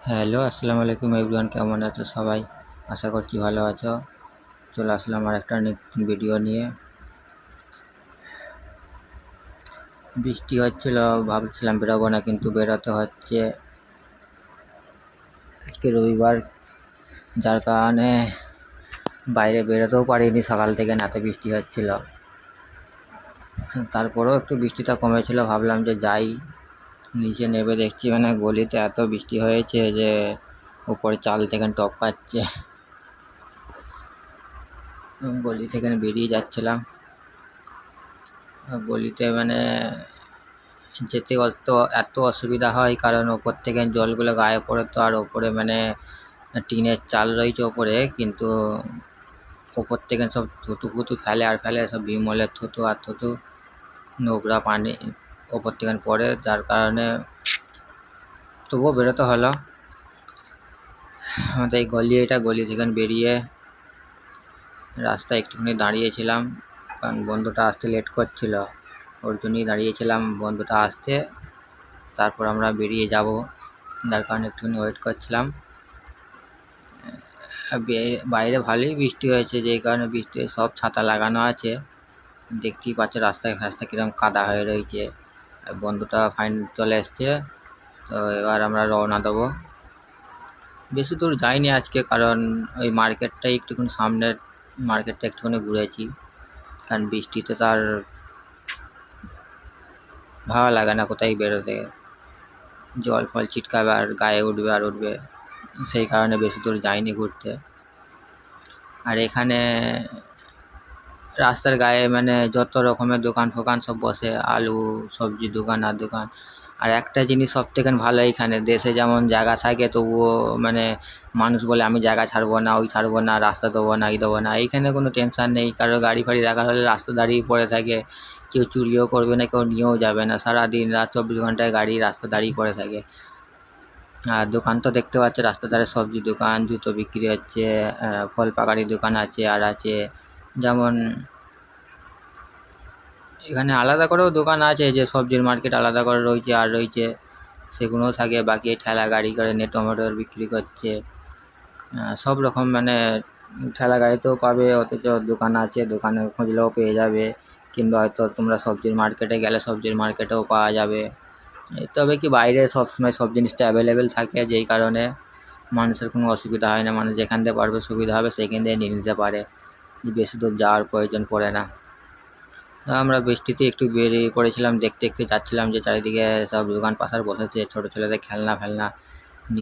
Hello, আসসালামু আলাইকুম everyone, কেমন আছো সবাই? আশা করছি ভালো আছো। চলে আসলাম আর একটা নতুন ভিডিও নিয়ে। বৃষ্টি হচ্ছিল, ভাবছিলাম বেরোবো না, কিন্তু বেরোতে হচ্ছে। আজকে রবিবার, যার কারণে বাইরে বেরোতেও পারিনি সকাল থেকে, না এত বৃষ্টি হচ্ছিল। তারপরেও একটু বৃষ্টিটা কমেছিল, ভাবলাম যে যাই। নিচে নেমে দেখছি গলিতে এত বৃষ্টি হয়েছে যে উপরে চাল থেকে টপকাচ্ছে। গলি থেকে বেরিয়ে যাচ্ছিলাম, গলিতে যেতে এত অসুবিধা হয়, কারণ ওপর থেকে জলগুলো গায়ে পড়ে তো। আর ওপরে টিনের চাল রয়েছে ওপরে, কিন্তু ওপর থেকে সব থুতু ফুতু ফেলে আর ফেলে, সব বিমলের থুতু আর থুতু, নোংরা পানি ওপর থেকে পড়ে, যার কারণে তবুও বেরোতে হলো। আমাদের এই গলি থেকে বেরিয়ে রাস্তায় একটুখানি দাঁড়িয়েছিলাম, কারণ বন্ধুটা আসতে লেট করছিল, ওর জন্যই দাঁড়িয়েছিলাম বন্ধুটা আসতে। তারপর আমরা বেরিয়ে যাব, যার কারণে একটুখানি ওয়েট করছিলাম। বাইরে ভালোই বৃষ্টি হয়েছে, যেই কারণে বৃষ্টি সব ছাতা লাগানো আছে। দেখতেই পাচ্ছ রাস্তায় ফাস্তায় কিরকম কাদা হয়ে রয়েছে। বন্ধুটা ফাইন চলে এসছে, তো এবার আমরা রওনা দেবো। বেশি দূর যাইনি আজকে, কারণ ওই মার্কেটটাই একটুখানি সামনের মার্কেটটা একটুখানি ঘুরেছি, কারণ বৃষ্টিতে তো আর ভালো লাগে না কোথায় বেরোতে। জল ফল ছিটকাবে আর গায়ে উঠবে আর উঠবে, সেই কারণে বেশি দূর যাইনি ঘুরতে। আর এখানে রাস্তার গায়ে যত রকমের দোকান ফোকান সব বসে, আলু সবজির দোকান আর দোকান। আর একটা জিনিস সব থেকে ভালো, এখানে দেশে যেমন জায়গা থাকে, তবুও মানুষ বলে আমি জায়গা ছাড়বো না, ওই ছাড়বো না, রাস্তা দেবো না, এই দেবো না। এইখানে কোনো টেনশন নেই, কারো গাড়ি ফাড়ি রাখা হলে রাস্তা দাঁড়িয়ে পড়ে থাকে, কেউ চুরিও করবে না, কেউ নিয়েও যাবে না। সারাদিন রাত 24 ঘন্টায় গাড়ি রাস্তা দাঁড়িয়ে পড়ে থাকে। আর দোকান তো দেখতে পাচ্ছ, রাস্তার ধারে সবজি দোকান, জুতো বিক্রি হচ্ছে, ফল পাকাড়ির দোকান আছে। আর আছে যেমন এখানে আলাদা করেও দোকান আছে, যে সবজির মার্কেট আলাদা করে রয়েছে, আর রয়েছে সেগুলোও থাকে। বাকি ঠেলা গাড়ি করে নিয়ে টমেটোর বিক্রি করছে, সব রকম ঠেলা গাড়িতেও পাবে, অথচ দোকান আছে, দোকানে খুঁজলেও পেয়ে যাবে। কিংবা হয়তো তোমরা সবজির মার্কেটে গেলে সবজির মার্কেটেও পাওয়া যাবে। তবে কি বাইরে সবসময় সব জিনিসটা অ্যাভেলেবেল থাকে, যেই কারণে মানুষের কোনো অসুবিধা হয় না। মানুষ যেখান থেকে পারবে সুবিধা হবে সেখান থেকে নিয়ে নিতে পারে, বেশি দূর যাওয়ার প্রয়োজন পড়ে না। আমরা বৃষ্টিতে একটু বেরিয়ে পড়েছিলাম, দেখতে দেখতে যাচ্ছিলাম যে চারিদিকে সব দোকান পাশার বসেছে, ছোটো ছেলেদের খেলনা ফেলনা